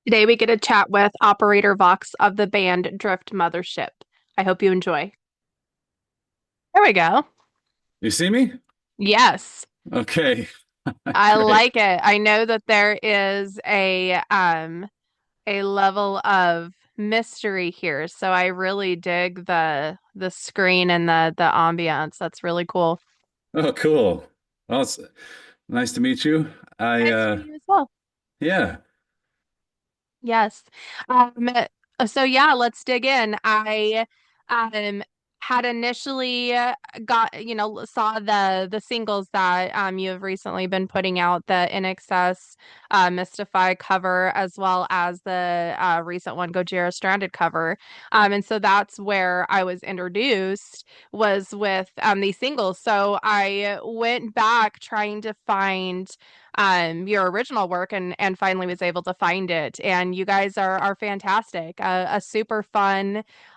Today we get to chat with operator Voxx of the band Drift Mothership. I hope you enjoy. There we go. You see me? Yes, Okay, I great. like it. I know that there is a level of mystery here, so I really dig the screen and the ambiance. That's really cool. Oh, cool. Well, it's nice to meet you. I Nice to meet you as well. yeah. Yes. So yeah, let's dig in. I um had initially saw the singles that you have recently been putting out, the NXS Mystify cover as well as the recent one Gojira Stranded cover. And so that's where I was introduced was with these singles. So I went back trying to find your original work and finally was able to find it. And you guys are fantastic. A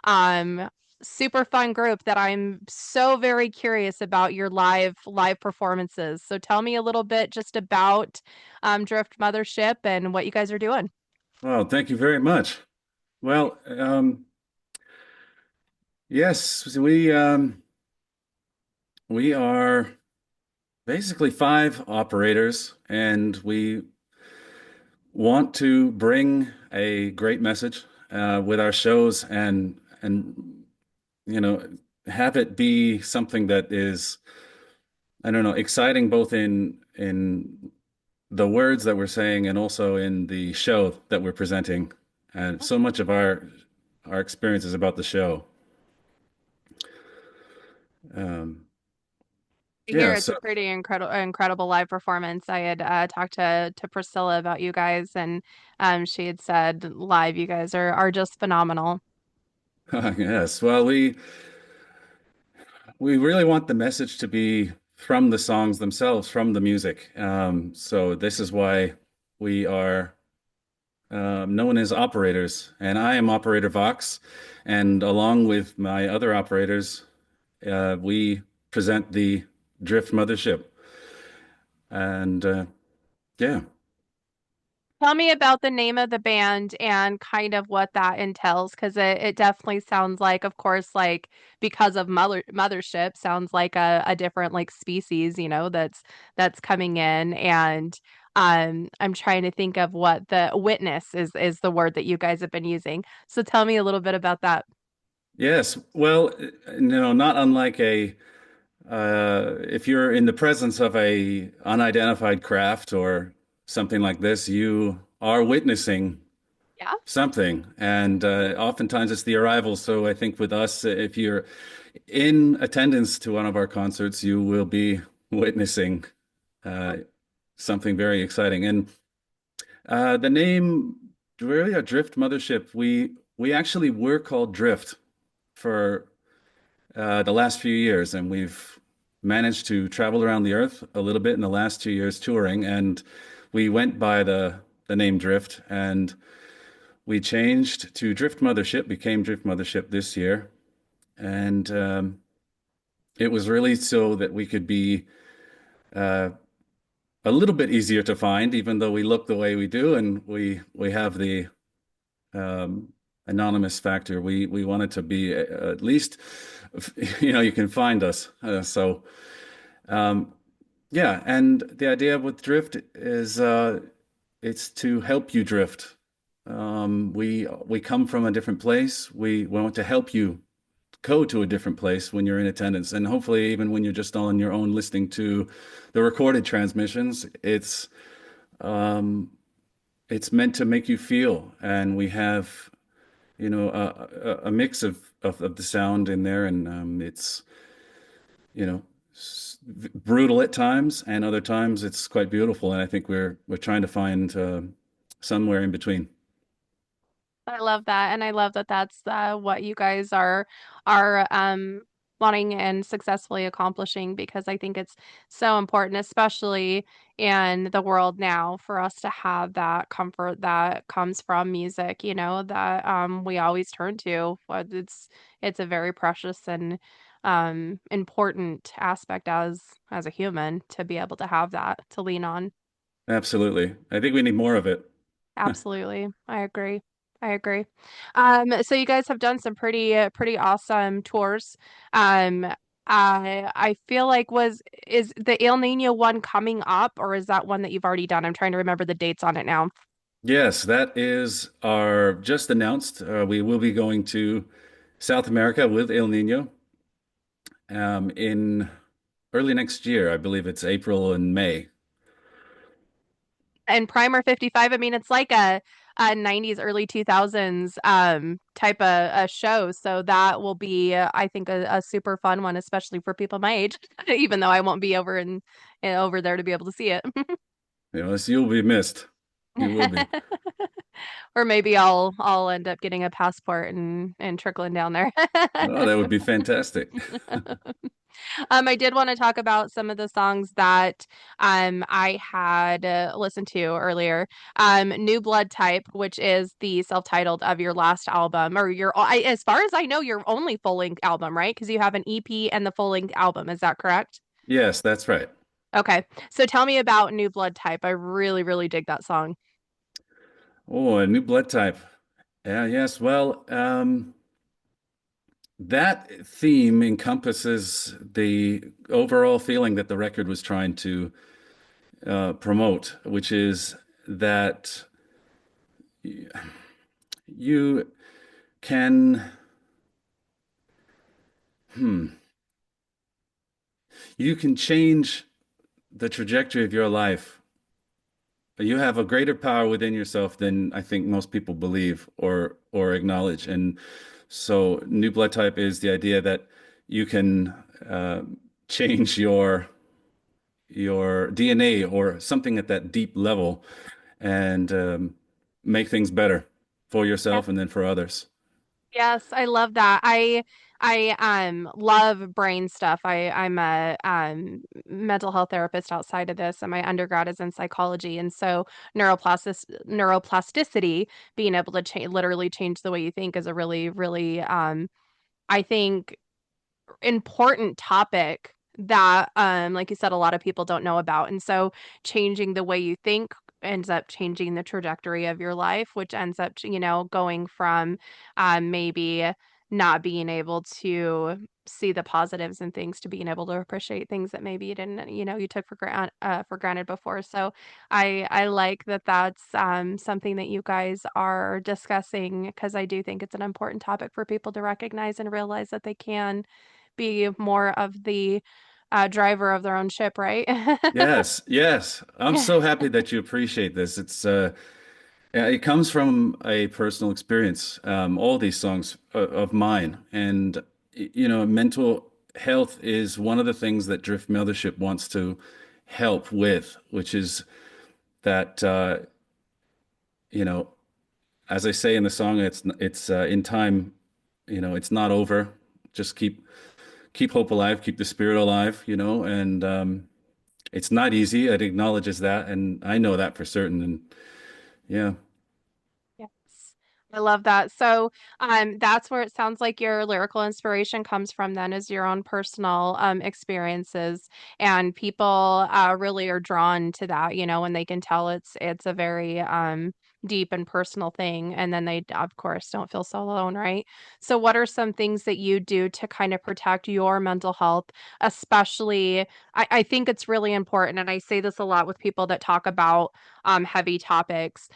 um super fun group that I'm so very curious about your live performances. So tell me a little bit just about Drift Mothership and what you guys are doing. Well, thank you very much. Well, yes, we are basically five operators, and we want to bring a great message with our shows and you know have it be something that is, I don't know, exciting both in the words that we're saying and also in the show that we're presenting. And so much of our experience is about the show. Um, I hear yeah, it's so a pretty incredible live performance. I had talked to Priscilla about you guys, and she had said live you guys are just phenomenal. yes. Well, we really want the message to be from the songs themselves, from the music. So this is why we are known as operators, and I am operator Vox, and along with my other operators, we present the Drift Mothership. And yeah, Tell me about the name of the band and kind of what that entails, because it definitely sounds like, of course, like because of Mothership, sounds like a different like species, that's coming in. And I'm trying to think of what the witness is the word that you guys have been using. So tell me a little bit about that. yes. Well, not unlike if you're in the presence of a unidentified craft or something like this, you are witnessing Yeah. something, and oftentimes it's the arrival. So I think with us, if you're in attendance to one of our concerts, you will be witnessing uh, something very exciting. And the name, really, a Drift Mothership. We actually were called Drift for the last few years, and we've managed to travel around the earth a little bit in the last 2 years touring, and we went by the name Drift, and we changed to Drift Mothership, became Drift Mothership this year, and it was really so that we could be uh, a little bit easier to find, even though we look the way we do, and we have the um, anonymous factor. We wanted to be at least, you can find us. So yeah, and the idea with Drift is it's to help you drift. We come from a different place. We want to help you go to a different place when you're in attendance, and hopefully even when you're just on your own listening to the recorded transmissions, um, it's meant to make you feel. And we have, a mix of the sound in there, and it's, you know, brutal at times, and other times it's quite beautiful. And I think we're trying to find somewhere in between. I love that, and I love that that's what you guys are wanting and successfully accomplishing because I think it's so important, especially in the world now, for us to have that comfort that comes from music, that we always turn to. But it's a very precious and important aspect as a human to be able to have that to lean on. Absolutely. I think we need more of it. Absolutely. I agree. I agree. So you guys have done some pretty awesome tours. Um, I feel like is the El Nino one coming up, or is that one that you've already done? I'm trying to remember the dates on it now. Yes, that is our just announced. We will be going to South America with El Nino in early next year. I believe it's April and May. And Primer 55, I mean, it's like a 90s, early 2000s type of a show. So that will be, I think, a super fun one, especially for people my age, even though I won't be over there to be able to see it. You'll be missed. You will be. Or maybe I'll end up getting a passport and trickling down there. Oh, that would be fantastic. I did want to talk about some of the songs that I had listened to earlier. New Blood Type, which is the self-titled of your last album, or as far as I know, your only full-length album, right? Because you have an EP and the full-length album. Is that correct? Yes, that's right. Okay. So tell me about New Blood Type. I really, really dig that song. Oh, a new blood type. Yeah, yes. Well, that theme encompasses the overall feeling that the record was trying to promote, which is that you can, hmm, you can change the trajectory of your life. You have a greater power within yourself than I think most people believe or acknowledge. And so, new blood type is the idea that you can uh, change your DNA or something at that deep level and make things better for yourself and then for others. Yes, I love that. I love brain stuff. I'm a mental health therapist outside of this, and my undergrad is in psychology. And so neuroplasticity, being able to literally change the way you think is a really, really I think important topic that like you said a lot of people don't know about. And so changing the way you think ends up changing the trajectory of your life, which ends up going from maybe not being able to see the positives and things to being able to appreciate things that maybe you didn't you took for granted before. So I like that that's something that you guys are discussing, because I do think it's an important topic for people to recognize and realize that they can be more of the driver of their own ship, right? Yes, yes. I'm so happy that you appreciate this. Yeah, it comes from a personal experience. All these songs of mine, and mental health is one of the things that Drift Mothership wants to help with, which is that you know, as I say in the song, it's in time. It's not over. Just keep hope alive, keep the spirit alive. And it's not easy. It acknowledges that, and I know that for certain. And yeah. Yes. I love that. So, that's where it sounds like your lyrical inspiration comes from then, is your own personal experiences, and people really are drawn to that, when they can tell it's a very deep and personal thing, and then they of course don't feel so alone, right? So what are some things that you do to kind of protect your mental health, especially I think it's really important, and I say this a lot with people that talk about heavy topics,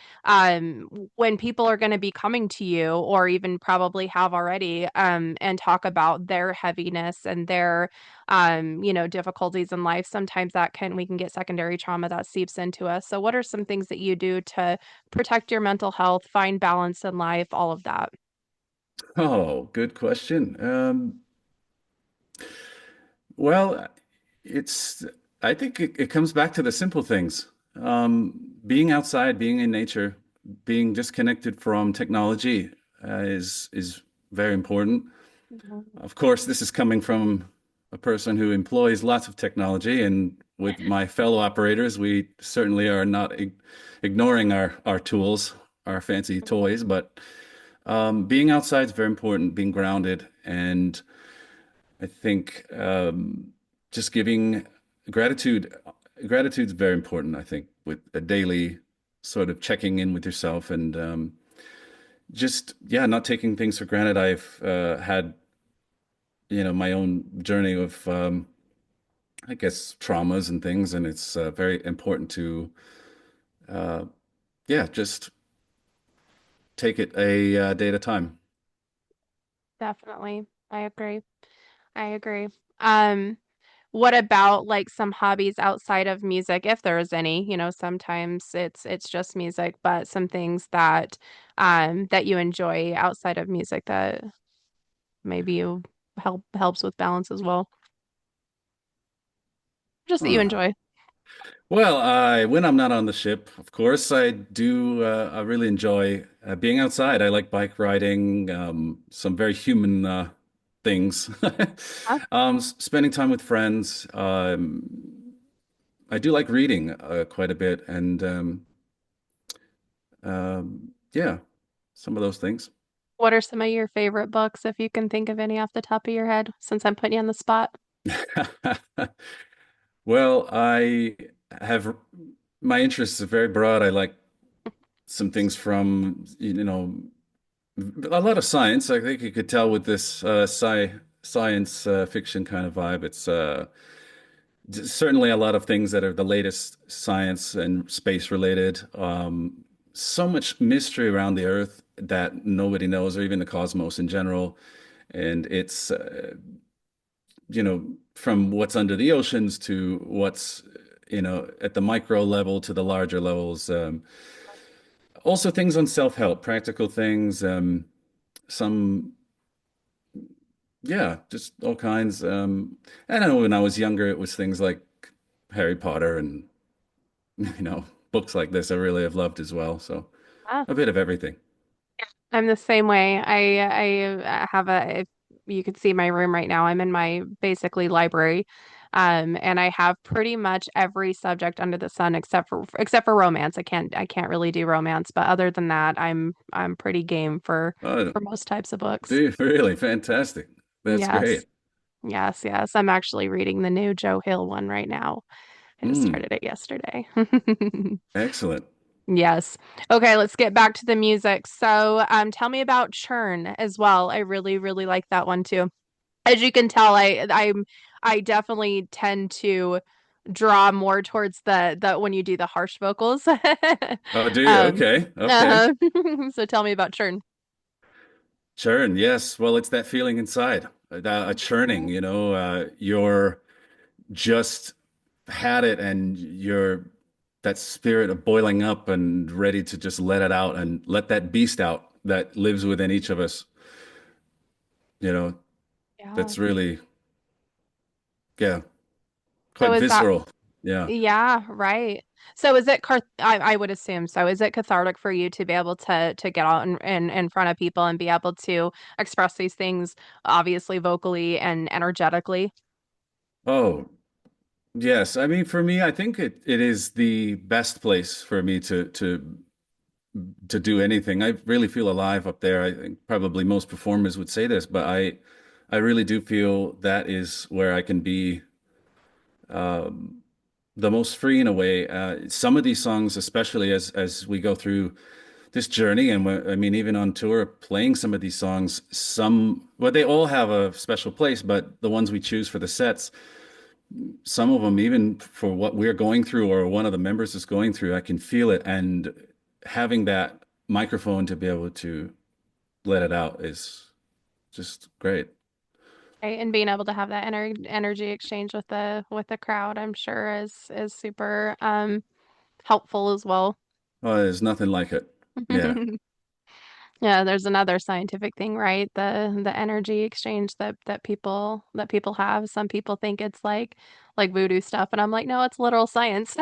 when people are going to be coming to you, or even probably have already, and talk about their heaviness and their difficulties in life. Sometimes we can get secondary trauma that seeps into us. So what are some things that you do to protect your mental health, find balance in life, all of that? Oh, good question. Well, it's, I think it comes back to the simple things. Being outside, being in nature, being disconnected from technology, is very important. Mhm. Of course, this is coming from a person who employs lots of technology, and with my fellow operators, we certainly are not ignoring our tools, our fancy toys, but being outside is very important, being grounded, and I think just giving gratitude. Gratitude is very important, I think, with a daily sort of checking in with yourself and just yeah, not taking things for granted. I've had my own journey of I guess traumas and things, and it's very important to uh, yeah, just take it a day at a time. Definitely. I agree. I agree. Um, what about like some hobbies outside of music, if there is any? Sometimes it's just music, but some things that you enjoy outside of music that maybe you helps with balance as well. Just that you Oh. enjoy. Well, when I'm not on the ship, of course, I do. I really enjoy being outside. I like bike riding, some very human things. Huh? Spending time with friends. I do like reading quite a bit, and yeah, some of those things. What are some of your favorite books, if you can think of any off the top of your head, since I'm putting you on the spot? Well, I have my interests are very broad. I like some things from, a lot of science. I think you could tell with this science fiction kind of vibe. It's certainly a lot of things that are the latest science and space related. So much mystery around the Earth that nobody knows, or even the cosmos in general. And it's, from what's under the oceans to what's, at the micro level to the larger levels. Also things on self-help, practical things, some yeah, just all kinds. I know when I was younger, it was things like Harry Potter and books like this I really have loved as well. So Ah, a bit of everything. I'm the same way. I have if you could see my room right now. I'm in my basically library. And I have pretty much every subject under the sun except for romance. I can't really do romance, but other than that, I'm pretty game for Oh, for most types of books. dude, really fantastic. That's Yes. great. Yes, yes. I'm actually reading the new Joe Hill one right now. I just Mm, started it yesterday. excellent. Yes. Okay, let's get back to the music. So, tell me about Churn as well. I really, really like that one too. As you can tell, I definitely tend to draw more towards the when you do the harsh vocals. Oh, do you? Um, Okay. Okay. uh-huh. So tell me about Churn. Churn. Yes. Well, it's that feeling inside, a churning, you're just had it and you're that spirit of boiling up and ready to just let it out and let that beast out that lives within each of us, you know, Yeah. that's really, yeah, So quite is that visceral. Yeah. Yeah, right. So is it I would assume so. Is it cathartic for you to be able to get out in front of people and be able to express these things obviously vocally and energetically? Oh, yes. I mean, for me, I think it is the best place for me to do anything. I really feel alive up there. I think probably most performers would say this, but I really do feel that is where I can be the most free in a way. Some of these songs, especially as we go through this journey, and I mean, even on tour, playing some of these songs, well, they all have a special place, but the ones we choose for the sets, some of them, even for what we're going through or one of the members is going through, I can feel it. And having that microphone to be able to let it out is just great. Right? And being able to have that energy exchange with the crowd, I'm sure is super helpful as well. Oh, there's nothing like it. Yeah. Yeah, there's another scientific thing, right? The energy exchange that people have. Some people think it's like voodoo stuff, and I'm like, no, it's literal science.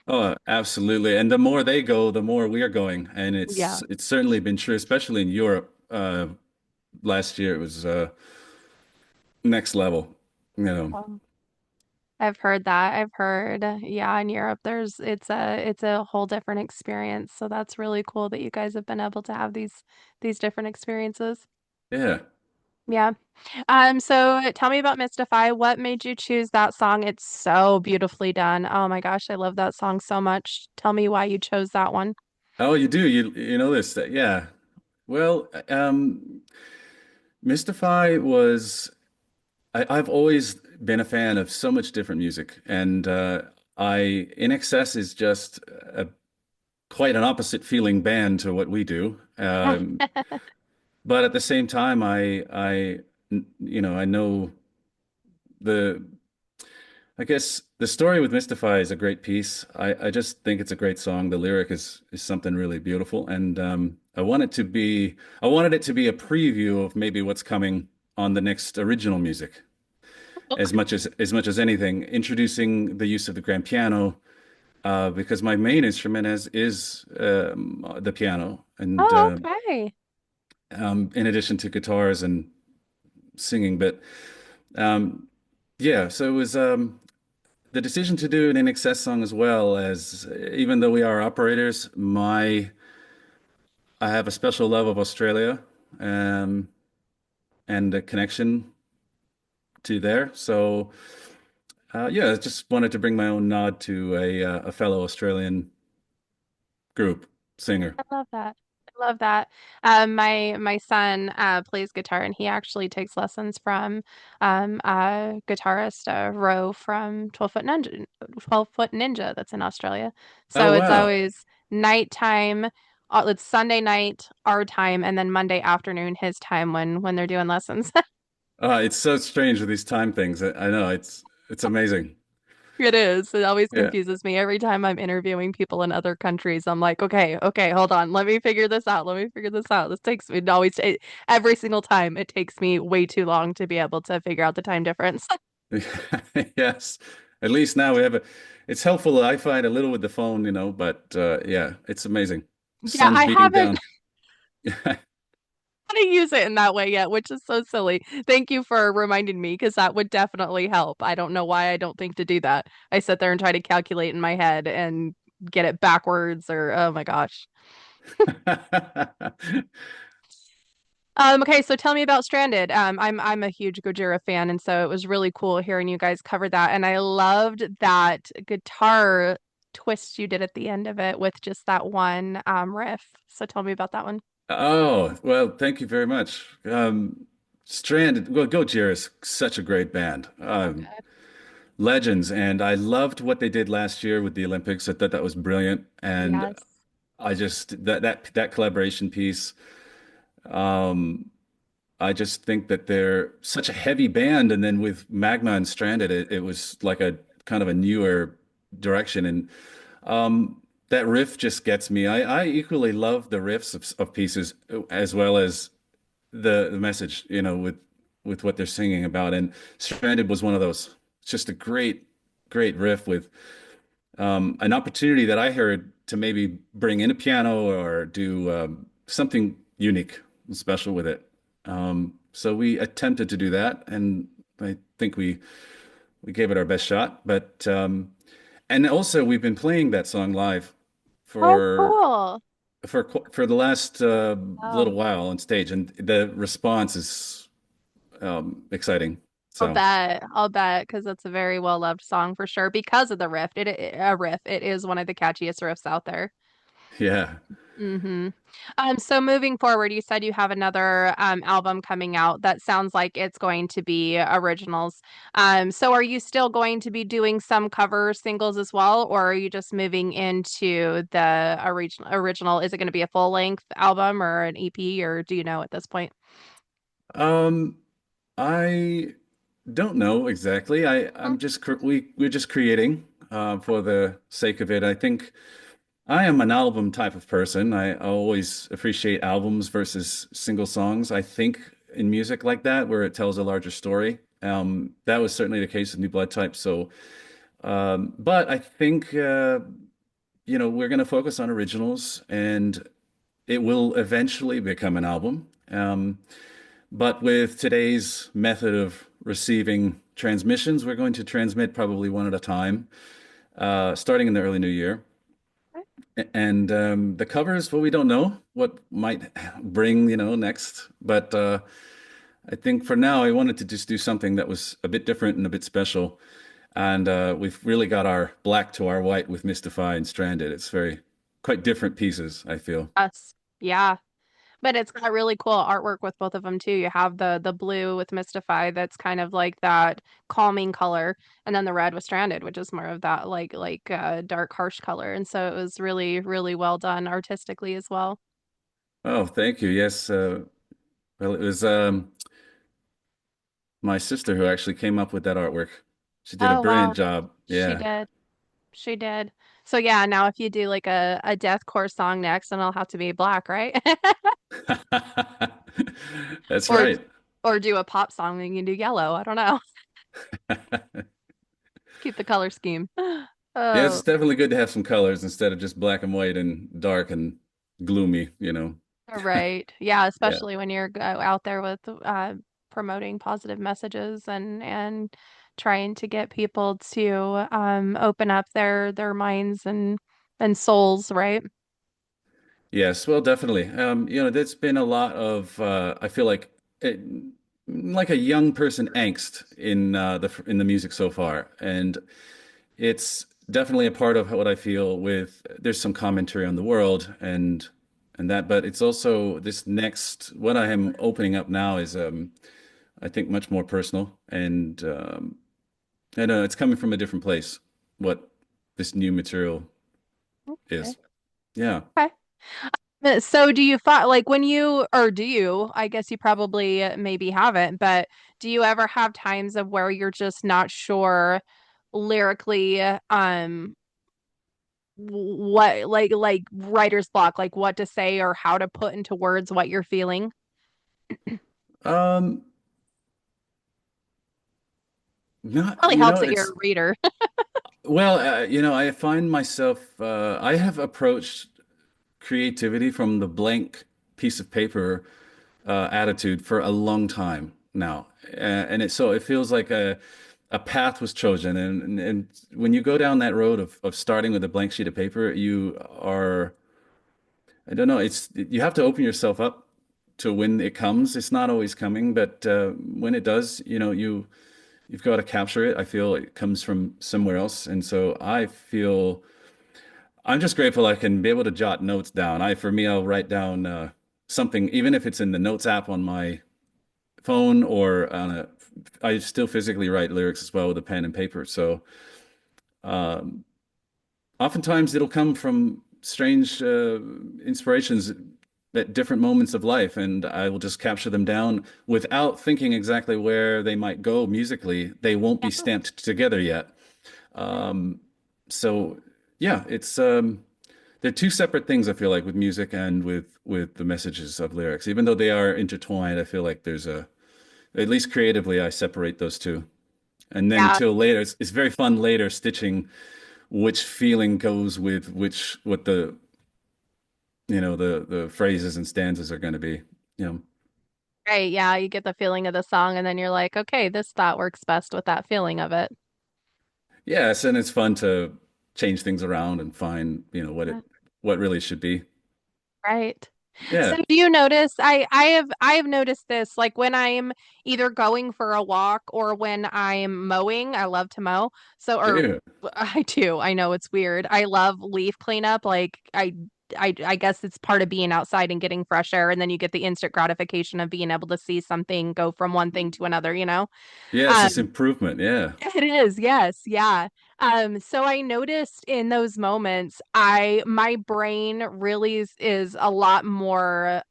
Oh, absolutely. And the more they go, the more we are going. And Yeah. it's certainly been true, especially in Europe. Last year it was next level, you know. Well, I've heard that. I've heard, yeah, in Europe it's a whole different experience. So that's really cool that you guys have been able to have these different experiences. Yeah. Yeah. So tell me about Mystify. What made you choose that song? It's so beautifully done. Oh my gosh, I love that song so much. Tell me why you chose that one. Oh, you do. You know this. Yeah. Well, Mystify was I've always been a fan of so much different music, and I In Excess is just quite an opposite feeling band to what we do. But at the same time, I know the I guess the story with Mystify is a great piece. I just think it's a great song. The lyric is something really beautiful, and I wanted it to be a preview of maybe what's coming on the next original music, as much as anything, introducing the use of the grand piano, because my main instrument is the piano, and Oh, okay. in addition to guitars and singing, but um, yeah, so it was. The decision to do an in excess song as well as even though we are operators, my I have a special love of Australia, um, and a connection to there. So yeah, I just wanted to bring my own nod to a fellow Australian group singer. I love that. I love that. My son plays guitar and he actually takes lessons from guitarist Ro from 12 Foot Ninja that's in Australia. Oh So it's wow. always nighttime. It's Sunday night our time and then Monday afternoon his time when they're doing lessons. It's so strange with these time things. I know it's amazing. It is. It always Yeah. confuses me. Every time I'm interviewing people in other countries, I'm like, okay, hold on. Let me figure this out. Let me figure this out. This takes me every single time. It takes me way too long to be able to figure out the time difference. Yes. At least now we have a it's helpful I find a little with the phone, but yeah, it's amazing. Yeah, Sun's I beating haven't down. had to use it in that way yet, which is so silly. Thank you for reminding me because that would definitely help. I don't know why I don't think to do that. I sit there and try to calculate in my head and get it backwards or oh my gosh. Okay, so tell me about Stranded. I'm a huge Gojira fan, and so it was really cool hearing you guys cover that. And I loved that guitar twist you did at the end of it with just that one riff. So tell me about that one. Oh, well, thank you very much. Stranded, well, Gojira is such a great band. So good. Legends, and I loved what they did last year with the Olympics. I thought that was brilliant, and Yes. I just that collaboration piece. Um, I just think that they're such a heavy band, and then with Magma and Stranded, it was like a kind of a newer direction, and that riff just gets me. I equally love the riffs of pieces as well as the message, with what they're singing about. And Stranded was one of those. It's just a great riff with an opportunity that I heard to maybe bring in a piano or do something unique and special with it. So we attempted to do that, and I think we gave it our best shot. But and also we've been playing that song live Oh, for cool. for the last little Oh, while on stage, and the response is exciting. I'll So bet. I'll bet because it's a very well loved song for sure because of the riff. A riff. It is one of the catchiest riffs out there. yeah. Mm-hmm. So moving forward, you said you have another album coming out that sounds like it's going to be originals. So are you still going to be doing some cover singles as well, or are you just moving into the original? Is it going to be a full length album or an EP, or do you know at this point? Um, I don't know exactly. I'm just we're just creating for the sake of it. I think I am an album type of person. I always appreciate albums versus single songs. I think in music like that, where it tells a larger story. That was certainly the case with New Blood Type. So, but I think we're going to focus on originals, and it will eventually become an album. But with today's method of receiving transmissions, we're going to transmit probably one at a time, starting in the early new year. And the covers, well, we don't know what might bring, next. But I think for now, I wanted to just do something that was a bit different and a bit special. And we've really got our black to our white with Mystify and Stranded. It's very quite different pieces, I feel. Us. Yeah. But it's got really cool artwork with both of them too. You have the blue with Mystify that's kind of like that calming color, and then the red with Stranded, which is more of that dark harsh color. And so it was really, really well done artistically as well. Oh, thank you. Yes. Well, it was my sister who actually came up with that artwork. She did a Oh wow. brilliant job. She Yeah. did. She did. So yeah, now if you do like a deathcore song next, then it'll have to be black, right? That's Or right. or do a pop song and you can do yellow. I don't know. Keep the color scheme. Yeah, Oh, it's definitely good to have some colors instead of just black and white and dark and gloomy, you know. right. Yeah, Yeah. especially when you're out there with promoting positive messages and trying to get people to open up their minds and souls, right? Yes, well, definitely. There's been a lot of I feel like a young person angst in the music so far, and it's definitely a part of what I feel with there's some commentary on the world and that, but it's also this next what I am opening up now is I think much more personal and I know it's coming from a different place, what this new material Okay. is. Yeah. Okay. So do you find like when you or do you, I guess you probably maybe haven't, but do you ever have times of where you're just not sure lyrically what like writer's block, like what to say or how to put into words what you're feeling? Um, not, Probably you helps know, that you're a it's reader. well, I find myself, I have approached creativity from the blank piece of paper attitude for a long time now, and it feels like a path was chosen, and when you go down that road of starting with a blank sheet of paper, you are, I don't know, it's you have to open yourself up to when it comes. It's not always coming, but when it does, you've got to capture it. I feel it comes from somewhere else, and so I feel. I'm just grateful I can be able to jot notes down. For me, I'll write down something, even if it's in the notes app on my phone or I still physically write lyrics as well with a pen and paper. So um, oftentimes it'll come from strange inspirations at different moments of life, and I will just capture them down without thinking exactly where they might go musically. They won't be Yeah. stamped together yet. Um, so yeah, it's they're two separate things I feel like with music and with the messages of lyrics. Even though they are intertwined, I feel like there's a at least creatively I separate those two. And then Yeah. till later, it's very fun later stitching which feeling goes with which what the the phrases and stanzas are going to be. You know. Right. Yeah. You get the feeling of the song and then you're like, okay, this thought works best with that feeling of it. Yes, and it's fun to change things around and find, Yeah. what really should be. Right. So Yeah. do you notice I have noticed this like when I'm either going for a walk or when I'm mowing, I love to mow. So or Yeah. I do. I know it's weird. I love leaf cleanup. Like I guess it's part of being outside and getting fresh air and then you get the instant gratification of being able to see something go from one thing to another, you know? Yes, it's Um improvement. Yeah. it is, yes, yeah. So I noticed in those moments, my brain really is a lot more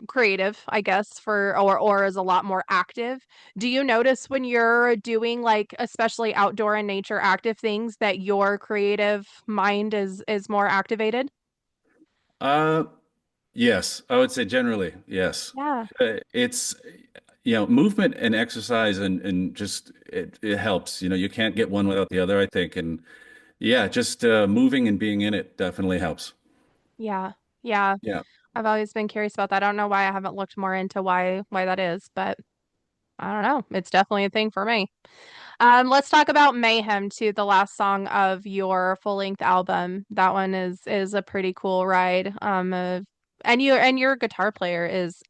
creative, I guess, for or is a lot more active. Do you notice when you're doing like especially outdoor and nature active things that your creative mind is more activated? Uh, yes, I would say generally, yes. Yeah. It's movement and exercise and just it helps. You can't get one without the other, I think. And yeah, just moving and being in it definitely helps. Yeah. Yeah. Yeah. I've always been curious about that. I don't know why I haven't looked more into why that is, but I don't know. It's definitely a thing for me. Let's talk about Mayhem too, the last song of your full-length album. That one is a pretty cool ride. And your guitar player is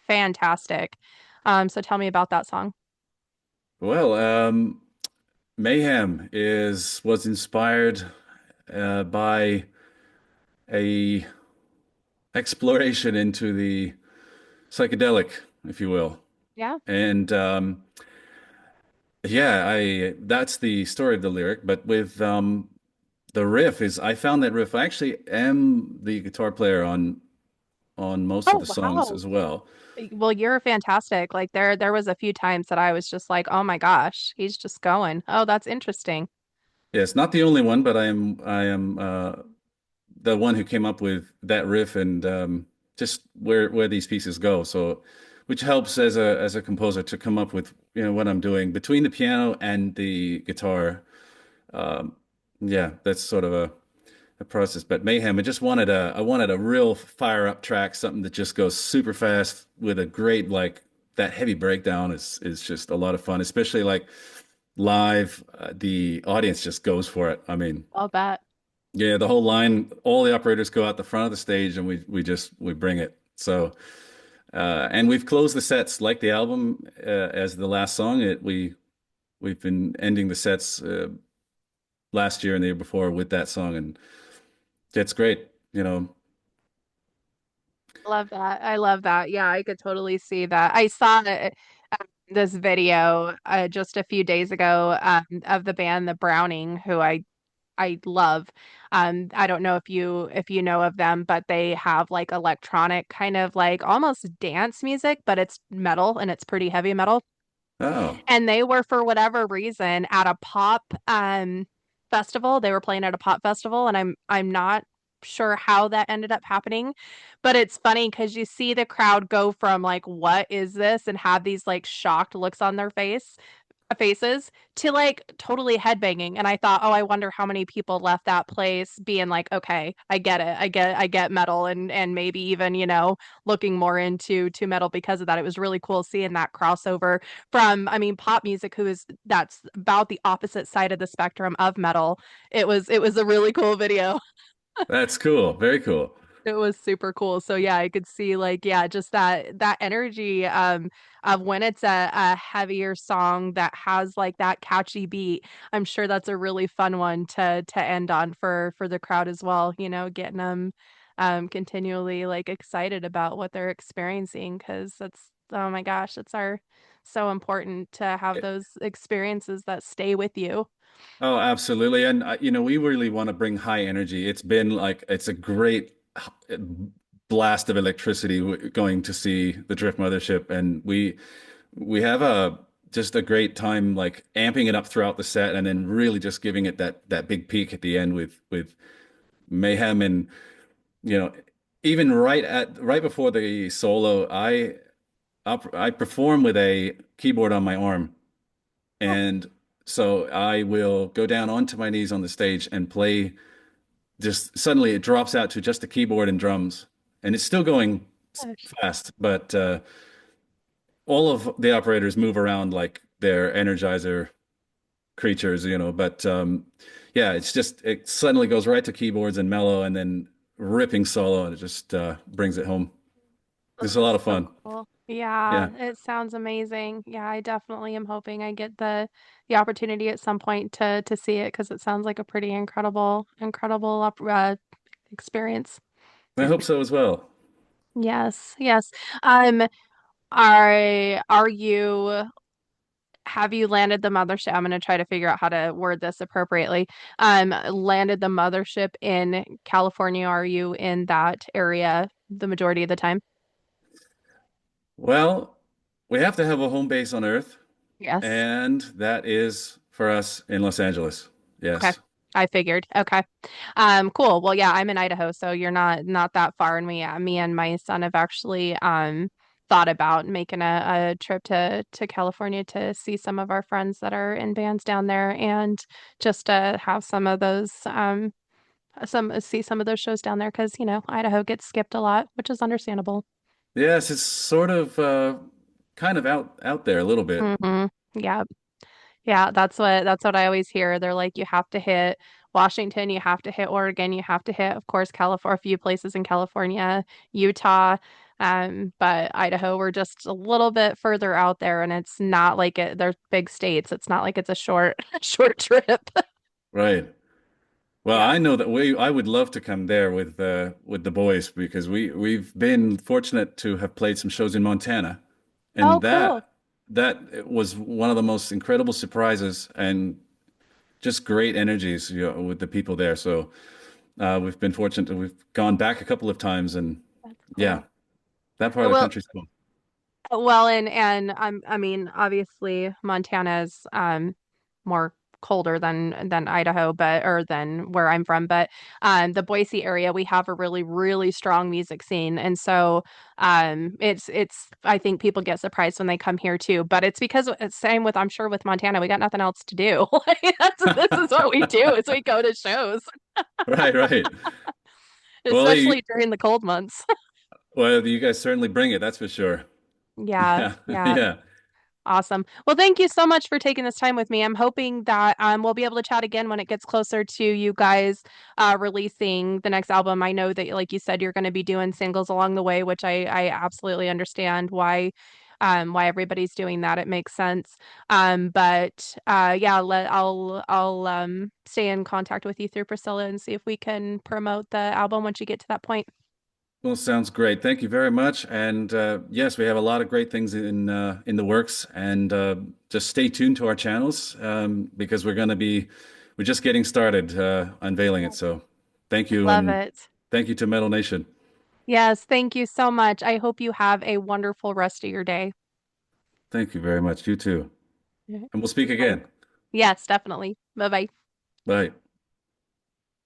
fantastic. So tell me about that song. Well, Mayhem is was inspired by a exploration into the psychedelic, if you will. Yeah. And yeah, I that's the story of the lyric. But with the riff is I found that riff. I actually am the guitar player on most of Oh, the songs wow. as well. Well, you're fantastic. Like there was a few times that I was just like, "Oh my gosh, he's just going." Oh, that's interesting. Yes, not the only one, but I am the one who came up with that riff and just where these pieces go. So, which helps as a composer to come up with what I'm doing between the piano and the guitar. Um, yeah, that's sort of a process. But Mayhem, I wanted a real fire up track, something that just goes super fast with a great like that heavy breakdown is just a lot of fun, especially like live. The audience just goes for it. I mean. I'll bet. Yeah, the whole line, all the operators go out the front of the stage and we bring it. So and we've closed the sets like the album as the last song. We've been ending the sets last year and the year before with that song and it's great, you know. Love that. I love that. Yeah, I could totally see that. I saw this video just a few days ago of the band The Browning, who I love. I don't know if you know of them, but they have like electronic kind of like almost dance music, but it's metal and it's pretty heavy metal. Oh, And they were for whatever reason at a pop festival. They were playing at a pop festival, and I'm not sure how that ended up happening, but it's funny because you see the crowd go from like what is this and have these like shocked looks on their faces to like totally headbanging. And I thought, oh, I wonder how many people left that place being like, okay, I get it. I get metal and maybe even, looking more into metal because of that. It was really cool seeing that crossover from, I mean, pop music, that's about the opposite side of the spectrum of metal. It was a really cool video. that's cool. Very cool. It was super cool. So yeah, I could see like yeah, just that energy of when it's a heavier song that has like that catchy beat. I'm sure that's a really fun one to end on for the crowd as well, getting them continually like excited about what they're experiencing because that's oh my gosh, it's our so important to have those experiences that stay with you. Oh, absolutely. And we really want to bring high energy. It's been like it's a great blast of electricity going to see the Drift Mothership, and we have a just a great time like amping it up throughout the set, and then really just giving it that big peak at the end with mayhem and you know even right before the solo, I perform with a keyboard on my arm. Oh And so I will go down onto my knees on the stage and play. Just suddenly it drops out to just the keyboard and drums. And it's still going gosh. fast, but all of the operators move around like they're Energizer creatures, But yeah, it suddenly goes right to keyboards and mellow and then ripping solo and it just brings it home. It's a lot That's of so fun. cool. Yeah, Yeah. it sounds amazing. Yeah, I definitely am hoping I get the opportunity at some point to see it because it sounds like a pretty incredible experience. I hope so as well. Yes, yes. Um, are you have you landed the mothership? I'm gonna try to figure out how to word this appropriately. Landed the mothership in California. Are you in that area the majority of the time? Well, we have to have a home base on Earth. Yes. And that is for us in Los Angeles. Okay. Yes. I figured. Okay. Cool. Well, yeah, I'm in Idaho, so you're not that far. And me and my son have actually thought about making a trip to California to see some of our friends that are in bands down there and just to have some of those some see some of those shows down there because, Idaho gets skipped a lot, which is understandable. Yes, it's sort of kind of out there a little bit. Yeah. Yeah, that's what I always hear. They're like, you have to hit Washington, you have to hit Oregon, you have to hit, of course, California, a few places in California, Utah. But Idaho, we're just a little bit further out there, and it's not like they're big states. It's not like it's a short short trip. Right. Well, Yeah. I know that I would love to come there with the boys because we've been fortunate to have played some shows in Montana, Oh, and cool. that was one of the most incredible surprises and just great energies, with the people there. So we've been fortunate. We've gone back a couple of times, and That's yeah, cool. that part of the Well, country's cool. well, and I mean, obviously Montana's more colder than Idaho, but or than where I'm from, but the Boise area we have a really strong music scene, and so it's I think people get surprised when they come here too, but it's because it's same with I'm sure with Montana we got nothing else to do. Like, this is what we do is we go to shows, Right, right. Well, especially during the cold months. you guys certainly bring it, that's for sure. Yeah, Yeah, yeah. yeah. Awesome. Well, thank you so much for taking this time with me. I'm hoping that we'll be able to chat again when it gets closer to you guys releasing the next album. I know that, like you said, you're going to be doing singles along the way, which I absolutely understand why everybody's doing that. It makes sense. But yeah, I'll stay in contact with you through Priscilla and see if we can promote the album once you get to that point. Well, sounds great. Thank you very much. And yes, we have a lot of great things in the works. And just stay tuned to our channels because we're just getting started unveiling it. So thank you, Love and it. thank you to Metal Nation. Yes, thank you so much. I hope you have a wonderful rest of your day. Thank you very much. You too. Mhm. And we'll speak Bye. again. Yes, definitely. Bye bye. Bye.